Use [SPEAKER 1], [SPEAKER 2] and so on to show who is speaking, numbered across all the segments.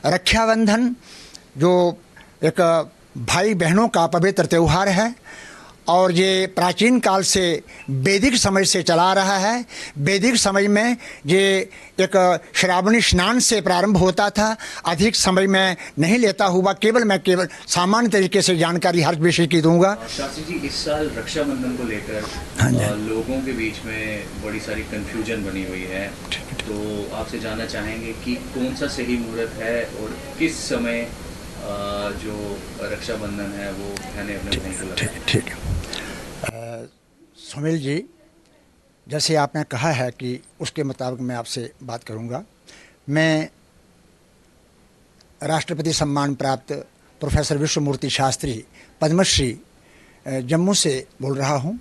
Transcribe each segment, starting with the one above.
[SPEAKER 1] रक्षाबंधन जो एक भाई बहनों का पवित्र त्यौहार है और ये प्राचीन काल से वैदिक समय से चला रहा है। वैदिक समय में ये एक श्रावणी स्नान से प्रारंभ होता था। अधिक समय में नहीं लेता हुआ केवल सामान्य तरीके से जानकारी हर विषय की दूंगा।
[SPEAKER 2] शास्त्री जी, इस साल रक्षाबंधन को लेकर लोगों के बीच में बड़ी सारी कंफ्यूजन बनी हुई है, तो आपसे जानना चाहेंगे कि कौन सा सही मुहूर्त है और किस समय जो रक्षाबंधन है वो बहनें अपने भाई को लगाएं।
[SPEAKER 1] ठीक है सुनील जी, जैसे आपने कहा है कि उसके मुताबिक मैं आपसे बात करूंगा। मैं राष्ट्रपति सम्मान प्राप्त प्रोफेसर विश्वमूर्ति शास्त्री पद्मश्री जम्मू से बोल रहा हूं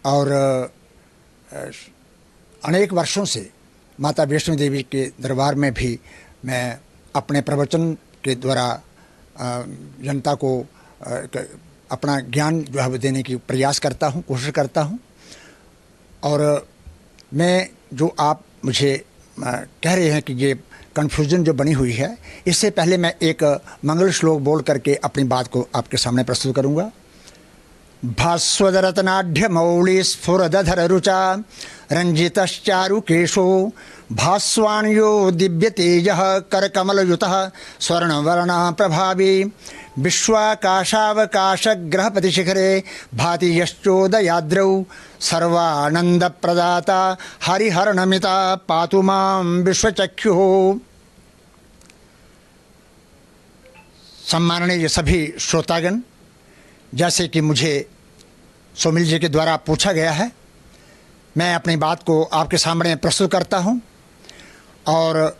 [SPEAKER 1] और अनेक वर्षों से माता वैष्णो देवी के दरबार में भी मैं अपने प्रवचन के द्वारा जनता को अपना ज्ञान जो है वो देने की प्रयास करता हूँ, कोशिश करता हूँ। और मैं जो आप मुझे कह रहे हैं कि ये कन्फ्यूजन जो बनी हुई है, इससे पहले मैं एक मंगल श्लोक बोल करके अपनी बात को आपके सामने प्रस्तुत करूँगा। भास्वदरत्नाढ्य मौली स्फुरदधर रुचा रंजितश्चारुकेशो भास्वान्यो दिव्य तेज करकमलयुतः स्वर्णवर्णा प्रभावी विश्वाकाशावकाशग्रहपतिशिखरे भाति यश्चोदयाद्रौ सर्वानंदप्रदाता हरिहरनमिता पातु मां विश्वचक्षुः। सम्माननीय सभी श्रोतागण, जैसे कि मुझे सोमिल जी के द्वारा पूछा गया है, मैं अपनी बात को आपके सामने प्रस्तुत करता हूं। और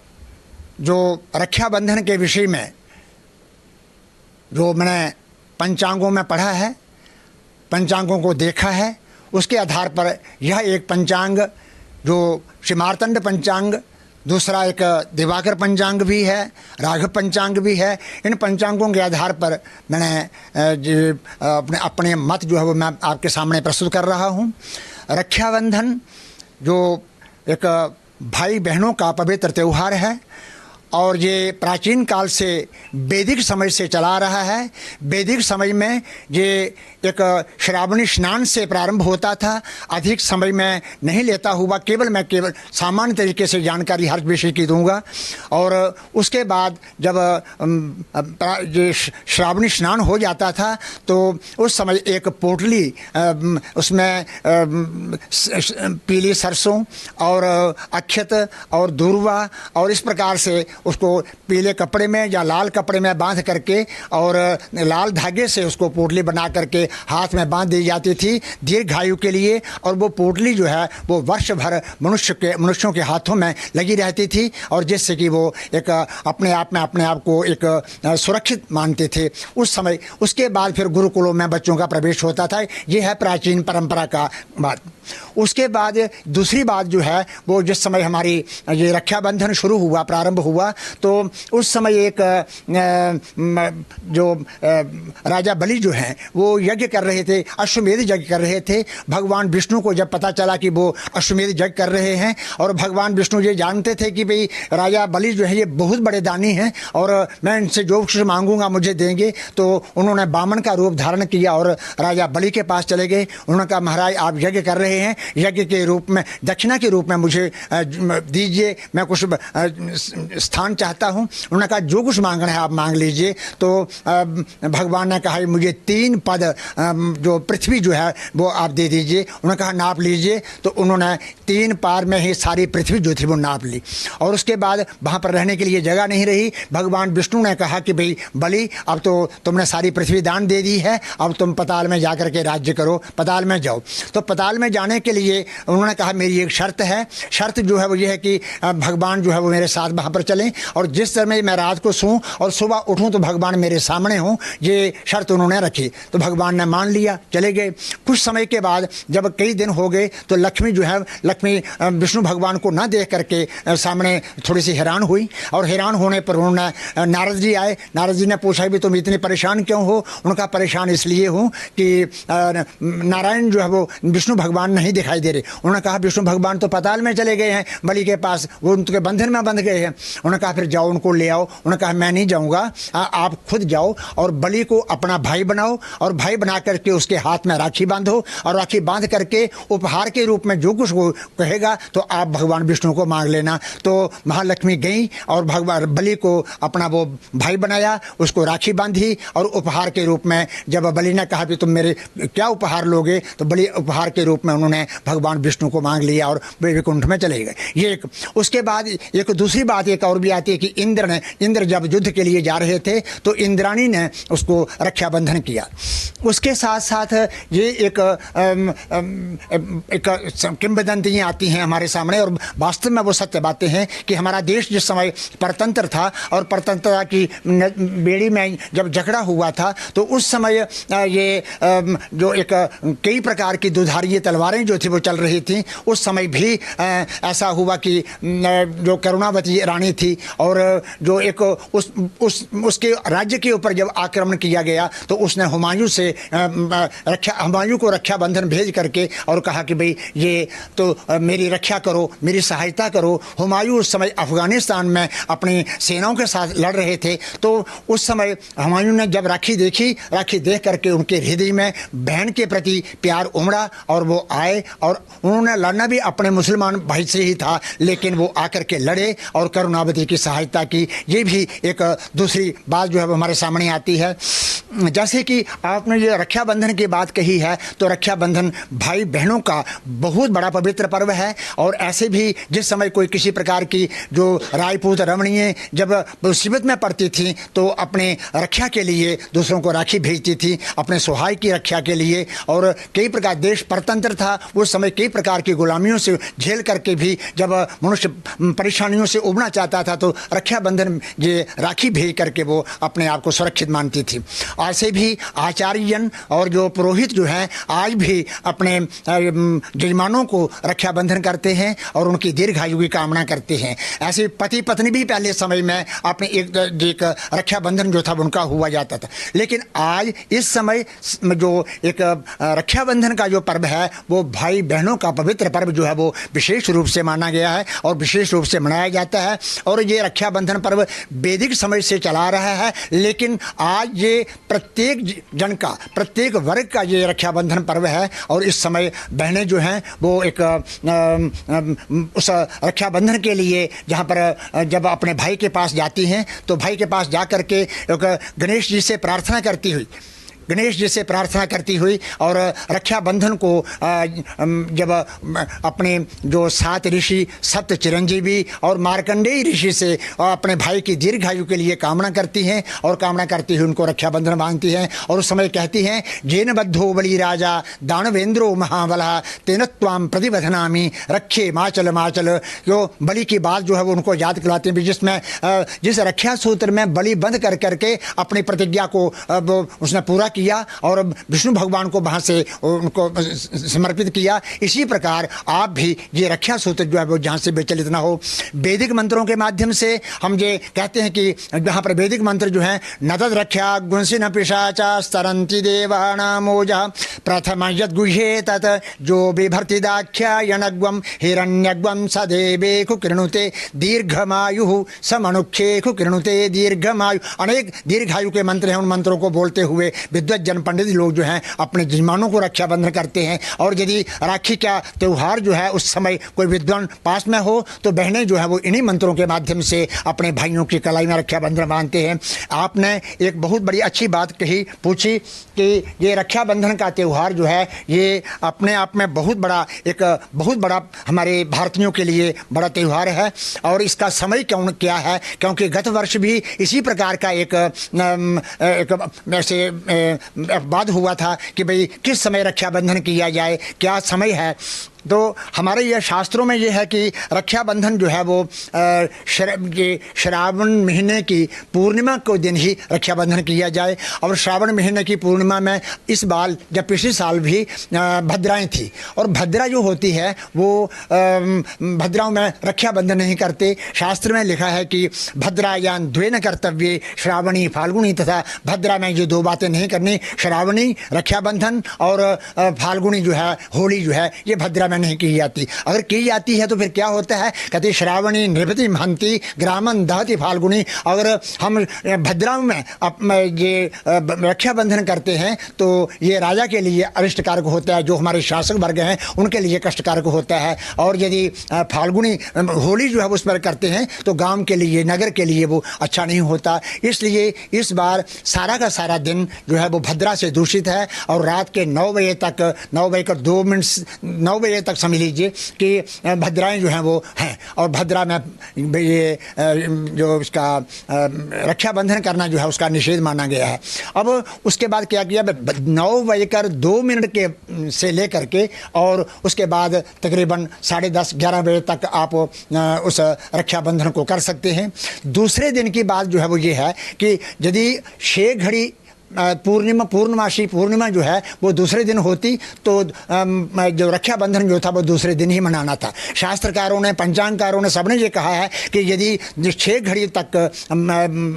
[SPEAKER 1] जो रक्षाबंधन के विषय में जो मैंने पंचांगों में पढ़ा है, पंचांगों को देखा है, उसके आधार पर यह एक पंचांग जो श्री मार्तंड पंचांग, दूसरा एक दिवाकर पंचांग भी है, राघव पंचांग भी है। इन पंचांगों के आधार पर मैंने अपने मत जो है वो मैं आपके सामने प्रस्तुत कर रहा हूँ। रक्षाबंधन जो एक भाई बहनों का पवित्र त्यौहार है और ये प्राचीन काल से वैदिक समय से चला रहा है। वैदिक समय में ये एक श्रावणी स्नान से प्रारंभ होता था। अधिक समय में नहीं लेता हुआ केवल सामान्य तरीके से जानकारी हर विषय की दूंगा। और उसके बाद जब ये श्रावणी स्नान हो जाता था तो उस समय एक पोटली, उसमें पीली सरसों और अक्षत और दूर्वा और इस प्रकार से उसको पीले कपड़े में या लाल कपड़े में बांध करके और लाल धागे से उसको पोटली बना करके हाथ में बांध दी जाती थी दीर्घायु के लिए। और वो पोटली जो है वो वर्ष भर मनुष्यों के हाथों में लगी रहती थी और जिससे कि वो एक अपने आप को एक सुरक्षित मानते थे उस समय। उसके बाद फिर गुरुकुलों में बच्चों का प्रवेश होता था। ये है प्राचीन परंपरा का बात। उसके बाद दूसरी बात जो है वो जिस समय हमारी ये रक्षाबंधन शुरू हुआ, प्रारंभ हुआ, तो उस समय एक जो राजा बलि जो हैं वो यज्ञ कर रहे थे, अश्वमेध यज्ञ कर रहे थे। भगवान विष्णु को जब पता चला कि वो अश्वमेध यज्ञ कर रहे हैं और भगवान विष्णु ये जानते थे कि भाई राजा बलि जो है ये बहुत बड़े दानी हैं और मैं इनसे जो कुछ मांगूंगा मुझे देंगे, तो उन्होंने बामन का रूप धारण किया और राजा बलि के पास चले गए। उन्होंने कहा महाराज आप यज्ञ कर रहे हैं, यज्ञ के रूप में दक्षिणा के रूप में मुझे दीजिए, मैं कुछ स्थान चाहता हूँ। उन्होंने कहा जो कुछ मांगना है आप मांग लीजिए। तो भगवान ने कहा मुझे 3 पद जो पृथ्वी जो है वो आप दे दीजिए। उन्होंने कहा नाप लीजिए। तो उन्होंने 3 पार में ही सारी पृथ्वी जो थी वो नाप ली और उसके बाद वहाँ पर रहने के लिए जगह नहीं रही। भगवान विष्णु ने कहा कि भाई बलि अब तो तुमने सारी पृथ्वी दान दे दी है, अब तुम पताल में जाकर के राज्य करो, पताल में जाओ। तो पताल में जाने के लिए उन्होंने कहा मेरी एक शर्त है। शर्त जो है वो ये है कि भगवान जो है वो मेरे साथ वहाँ पर चलें और जिस समय मैं रात को सोऊं और सुबह उठूं तो भगवान मेरे सामने हों, ये शर्त उन्होंने रखी। तो भगवान ने मान लिया, चले गए। कुछ समय के बाद जब कई दिन हो गए तो लक्ष्मी जो है, लक्ष्मी विष्णु भगवान को न देख करके सामने थोड़ी सी हैरान हुई और हैरान होने पर उन्होंने नारद जी आए। नारद जी ने पूछा भी तुम इतने परेशान क्यों हो? उनका परेशान इसलिए हूँ कि नारायण जो है वो विष्णु भगवान नहीं दिखाई दे रहे। उन्होंने कहा विष्णु भगवान तो पाताल में चले गए हैं बलि के पास, वो उनके बंधन में बंध गए हैं। उन्होंने कहा फिर जाओ उनको ले आओ। उन्होंने कहा मैं नहीं जाऊँगा, आप खुद जाओ और बलि को अपना भाई बनाओ और भाई बना करके उसके हाथ में राखी बांधो और राखी बांध करके उपहार के रूप में जो कुछ वो कहेगा तो आप भगवान विष्णु को मांग लेना। तो महालक्ष्मी गई और भगवान बलि को अपना वो भाई बनाया, उसको राखी बांधी और उपहार के रूप में जब बलि ने कहा कि तुम मेरे क्या उपहार लोगे, तो बलि उपहार के रूप में उन्होंने भगवान विष्णु को मांग लिया और वे वैकुंठ में चले गए। ये एक। उसके बाद एक दूसरी बात एक और भी आती है कि इंद्र जब युद्ध के लिए जा रहे थे तो इंद्राणी ने उसको रक्षाबंधन किया। उसके साथ साथ ये एक किंवदंतियाँ आती हैं हमारे सामने और वास्तव में वो सत्य बातें हैं कि हमारा देश जिस समय परतंत्र था और परतंत्रता की बेड़ी में जब झगड़ा हुआ था तो उस समय ये जो एक कई प्रकार की दुधारी तलवारें जो थी वो चल रही थी। उस समय भी ऐसा हुआ कि जो करुणावती रानी थी और जो एक उसके राज्य के ऊपर जब आक्रमण किया गया तो उसने हुमायूं को रक्षाबंधन भेज करके और कहा कि भाई ये तो मेरी रक्षा करो, मेरी सहायता करो। हुमायूं उस समय अफगानिस्तान में अपनी सेनाओं के साथ लड़ रहे थे। तो उस समय हुमायूं ने जब राखी देखी, राखी देख करके उनके हृदय में बहन के प्रति प्यार उमड़ा और वो आए और उन्होंने लड़ना भी अपने मुसलमान भाई से ही था, लेकिन वो आकर के लड़े और करुणावती की सहायता की। ये भी एक दूसरी बात जो है वो हमारे सामने आती है। जैसे कि आपने ये रक्षाबंधन की बात कही है तो रक्षाबंधन भाई बहनों का बहुत बड़ा पवित्र पर्व है। और ऐसे भी जिस समय कोई किसी प्रकार की जो राजपूत रमणीय जब मुसीबत में पड़ती थी तो अपने रक्षा के लिए दूसरों को राखी भेजती थी, अपने सुहाग की रक्षा के लिए। और कई प्रकार देश परतंत्र था, उस समय कई प्रकार की गुलामियों से झेल करके भी जब मनुष्य परेशानियों से उबरना चाहता था तो रक्षाबंधन ये राखी भेज करके वो अपने आप को सुरक्षित मानती थी। ऐसे भी आचार्यजन और जो पुरोहित जो हैं आज भी अपने जजमानों को रक्षाबंधन करते हैं और उनकी दीर्घायु की कामना करते हैं। ऐसे पति पत्नी भी पहले समय में अपने एक रक्षाबंधन जो था उनका हुआ जाता था। लेकिन आज इस समय जो एक रक्षाबंधन का जो पर्व है वो भाई बहनों का पवित्र पर्व जो है वो विशेष रूप से माना गया है और विशेष रूप से मनाया जाता है। और ये रक्षाबंधन पर्व वैदिक समय से चला रहा है, लेकिन आज ये प्रत्येक जन का, प्रत्येक वर्ग का ये रक्षाबंधन पर्व है। और इस समय बहनें जो हैं वो एक उस रक्षाबंधन के लिए जहाँ पर जब अपने भाई के पास जाती हैं तो भाई के पास जा कर के गणेश जी से प्रार्थना करती हुई और रक्षाबंधन को जब अपने जो 7 ऋषि, 7 चिरंजीवी और मार्कंडेय ऋषि से अपने भाई की दीर्घायु के लिए कामना करती हैं और कामना करती हुई उनको रक्षाबंधन बांधती हैं। और उस समय कहती हैं जेन बद्धो बलि राजा दानवेंद्रो महाबलः तेन त्वाम प्रतिबधनामि रक्षे माचल माचल। जो बलि की बात जो है वो उनको याद दिलाती है, जिसमें जिस रक्षा सूत्र में बलि बंध कर करके अपनी प्रतिज्ञा को उसने पूरा किया और विष्णु भगवान को वहाँ से उनको समर्पित किया। इसी प्रकार आप भी ये रक्षा सूत्र जो है वो जहाँ से विचलित ना हो। वैदिक मंत्रों के माध्यम से हम ये कहते हैं कि यहाँ पर वैदिक मंत्र जो हैं नतद रक्षा गुंसिन पिशाचा स्तरंति देवानामोजा प्रथम यद्गुह्ये तत् जो बिभर्तिदाख्या यनग्वम हिरण्यग्वम सदेवे कुकृणुते दीर्घमायु समनुख्ये कुकृणुते दीर्घमायु। अनेक दीर्घायु के मंत्र हैं, उन मंत्रों को बोलते हुए विद्वज्जन पंडित लोग जो हैं अपने जजमानों को रक्षाबंधन करते हैं। और यदि राखी का त्यौहार जो है उस समय कोई विद्वान पास में हो तो बहनें जो है वो इन्हीं मंत्रों के माध्यम से अपने भाइयों की कलाई में रक्षाबंधन बांधते हैं। आपने एक बहुत बड़ी अच्छी बात कही, पूछी कि ये रक्षाबंधन का त्यौहार जो है ये अपने आप में बहुत बड़ा हमारे भारतीयों के लिए बड़ा त्यौहार है। और इसका समय क्या है, क्योंकि गत वर्ष भी इसी प्रकार का एक ऐसे बात हुआ था कि भाई किस समय रक्षाबंधन किया जाए, क्या समय है। तो हमारे यह शास्त्रों में ये है कि रक्षाबंधन जो है वो श्रावण महीने की पूर्णिमा को दिन ही रक्षाबंधन किया जाए। और श्रावण महीने की पूर्णिमा में इस बार जब पिछले साल भी भद्राएँ थी, और भद्रा जो होती है वो भद्राओं में रक्षाबंधन नहीं करते। शास्त्र में लिखा है कि भद्रायान द्वेन कर्तव्य श्रावणी फाल्गुनी, तथा भद्रा में जो दो बातें नहीं करनी, श्रावणी रक्षाबंधन और फाल्गुनी जो है होली जो है ये भद्रा में नहीं की जाती। अगर की जाती है तो फिर क्या होता है, कहते श्रावणी नृपति महंती ग्रामन दहति फाल्गुनी। अगर हम भद्राओं में ये रक्षाबंधन करते हैं तो ये राजा के लिए अरिष्टकारक होता है, जो हमारे शासक वर्ग हैं उनके लिए कष्टकारक होता है। और यदि फाल्गुनी होली जो है उस पर करते हैं तो गांव के लिए, नगर के लिए वो अच्छा नहीं होता। इसलिए इस बार सारा का सारा दिन जो है वो भद्रा से दूषित है। और रात के 9 बजे तक, 9 बजे 2 मिनट 9 बजे तक समझ लीजिए कि भद्राएँ जो हैं वो हैं। और भद्रा में ये जो इसका रक्षाबंधन करना जो है उसका निषेध माना गया है। अब उसके बाद क्या किया, 9 बजे 2 मिनट के से लेकर के और उसके बाद तकरीबन 10:30 11 बजे तक आप उस रक्षाबंधन को कर सकते हैं। दूसरे दिन की बात जो है वो ये है कि यदि 6 घड़ी पूर्णिमाशी पूर्णिमा जो है वो दूसरे दिन होती तो जो रक्षाबंधन जो था वो दूसरे दिन ही मनाना था। शास्त्रकारों ने, पंचांगकारों ने, सबने ये कहा है कि यदि 6 घड़ी तक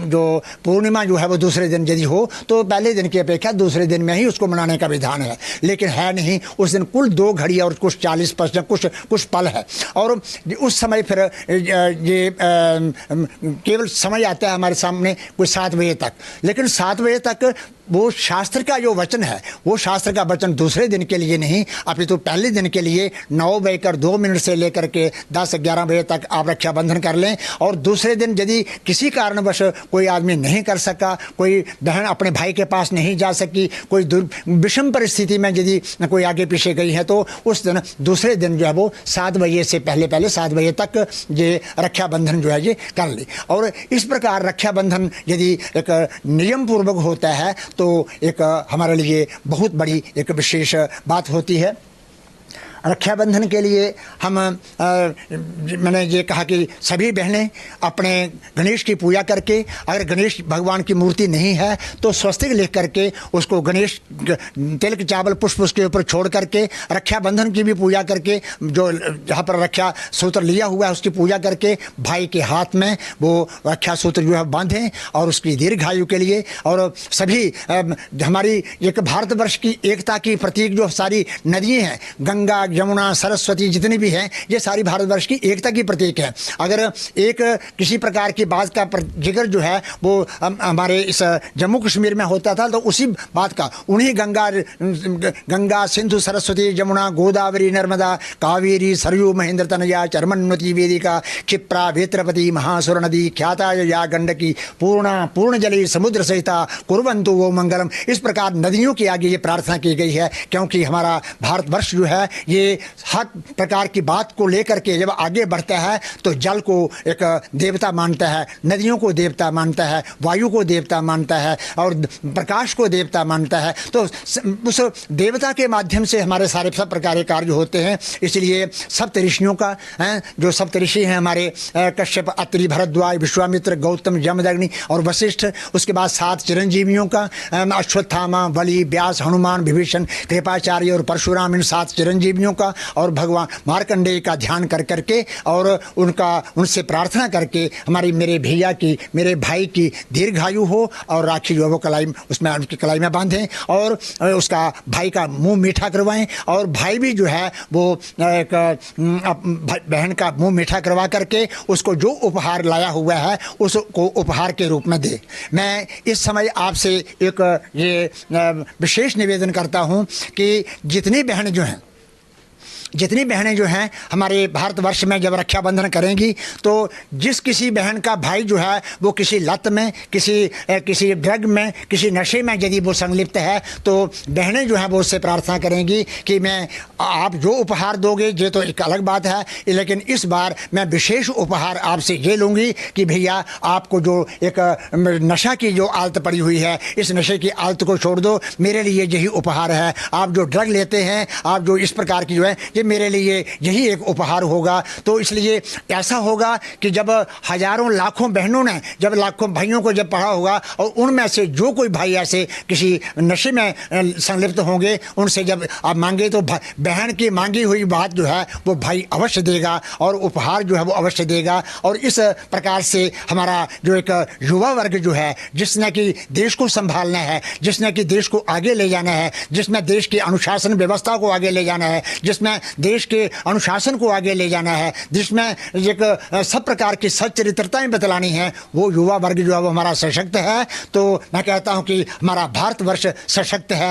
[SPEAKER 1] जो पूर्णिमा जो है वो दूसरे दिन यदि हो तो पहले दिन की अपेक्षा दूसरे दिन में ही उसको मनाने का विधान है। लेकिन है नहीं, उस दिन कुल 2 घड़ी और कुछ 40% कुछ पल है। और उस समय फिर ये केवल समय आता है हमारे सामने कोई 7 बजे तक। लेकिन 7 बजे तक वो शास्त्र का जो वचन है वो शास्त्र का वचन दूसरे दिन के लिए नहीं, अपितु पहले दिन के लिए 9 बजे 2 मिनट से लेकर के 10-11 बजे तक आप रक्षाबंधन कर लें। और दूसरे दिन यदि किसी कारणवश कोई आदमी नहीं कर सका, कोई बहन अपने भाई के पास नहीं जा सकी, कोई विषम परिस्थिति में यदि कोई आगे पीछे गई है तो उस दिन दूसरे दिन जो है वो 7 बजे से पहले 7 बजे तक ये रक्षाबंधन जो है ये कर ले। और इस प्रकार रक्षाबंधन यदि एक नियम पूर्वक होता है तो एक हमारे लिए बहुत बड़ी एक विशेष बात होती है। रक्षाबंधन के लिए हम मैंने ये कहा कि सभी बहनें अपने गणेश की पूजा करके, अगर गणेश भगवान की मूर्ति नहीं है तो स्वस्तिक लिख करके उसको गणेश तिलक चावल पुष्प उसके ऊपर छोड़ करके रक्षाबंधन की भी पूजा करके, जो जहाँ पर रक्षा सूत्र लिया हुआ है उसकी पूजा करके भाई के हाथ में वो रक्षा सूत्र जो है बांधें और उसकी दीर्घायु के लिए। और सभी हमारी एक भारतवर्ष की एकता की प्रतीक जो सारी नदियाँ हैं, गंगा यमुना सरस्वती जितनी भी हैं, ये सारी भारतवर्ष की एकता की प्रतीक है। अगर एक किसी प्रकार की बात का जिक्र जो है वो हमारे इस जम्मू कश्मीर में होता था तो उसी बात का उन्हीं गंगा सिंधु सरस्वती यमुना गोदावरी नर्मदा कावेरी सरयू महेंद्र तनया चरमन्वती वेदिका क्षिप्रा वेत्रपति महासुर नदी ख्याता या गंडकी पूर्ण जली समुद्र सहिता कुर्वन्तु वो मंगलम। इस प्रकार नदियों के आगे ये प्रार्थना की गई है, क्योंकि हमारा भारतवर्ष जो है ये हर प्रकार की बात को लेकर के जब आगे बढ़ता है तो जल को एक देवता मानता है, नदियों को देवता मानता है, वायु को देवता मानता है और प्रकाश को देवता मानता है। तो उस देवता के माध्यम से हमारे सारे सब प्रकार के कार्य होते हैं। इसलिए सप्त ऋषियों का जो सप्त ऋषि हैं हमारे कश्यप, अत्रि, भरद्वाज, विश्वामित्र, गौतम, जमदग्नि और वशिष्ठ, उसके बाद 7 चिरंजीवियों का अश्वत्थामा, बलि, व्यास, हनुमान, विभीषण, कृपाचार्य और परशुराम, इन 7 चिरंजीवियों का और भगवान मार्कंडेय का ध्यान कर करके और उनसे प्रार्थना करके हमारी मेरे भैया की, मेरे भाई की दीर्घायु हो और राखी जो है वो कलाई उसमें उनकी कलाई में बांधें और उसका भाई का मुंह मीठा करवाएं और भाई भी जो है वो एक बहन का मुंह मीठा करवा करके उसको जो उपहार लाया हुआ है उसको उपहार के रूप में दे। मैं इस समय आपसे एक ये विशेष निवेदन करता हूं कि जितनी बहनें जो हैं हमारे भारतवर्ष में जब रक्षाबंधन करेंगी तो जिस किसी बहन का भाई जो है वो किसी लत में, किसी ड्रग में, किसी नशे में यदि वो संलिप्त है तो बहनें जो हैं वो उससे प्रार्थना करेंगी कि मैं आप जो उपहार दोगे ये तो एक अलग बात है, लेकिन इस बार मैं विशेष उपहार आपसे ये लूँगी कि भैया आपको जो एक नशा की जो आदत पड़ी हुई है इस नशे की आदत को छोड़ दो, मेरे लिए यही उपहार है। आप जो ड्रग लेते हैं, आप जो इस प्रकार की जो है कि मेरे लिए यही एक उपहार होगा। तो इसलिए ऐसा होगा कि जब हजारों लाखों बहनों ने, जब लाखों भाइयों को जब पढ़ा होगा और उनमें से जो कोई भाई ऐसे किसी नशे में संलिप्त होंगे, उनसे जब आप मांगे तो बहन की मांगी हुई बात जो है वो भाई अवश्य देगा और उपहार जो है वो अवश्य देगा। और इस प्रकार से हमारा जो एक युवा वर्ग जो है, जिसने कि देश को संभालना है, जिसने कि देश को आगे ले जाना है, जिसमें देश की अनुशासन व्यवस्था को आगे ले जाना है, जिसमें देश के अनुशासन को आगे ले जाना है, जिसमें एक सब प्रकार की सच्चरित्रताएं बतलानी है, वो युवा वर्ग जो है वो हमारा सशक्त है। तो मैं कहता हूं कि हमारा भारतवर्ष सशक्त है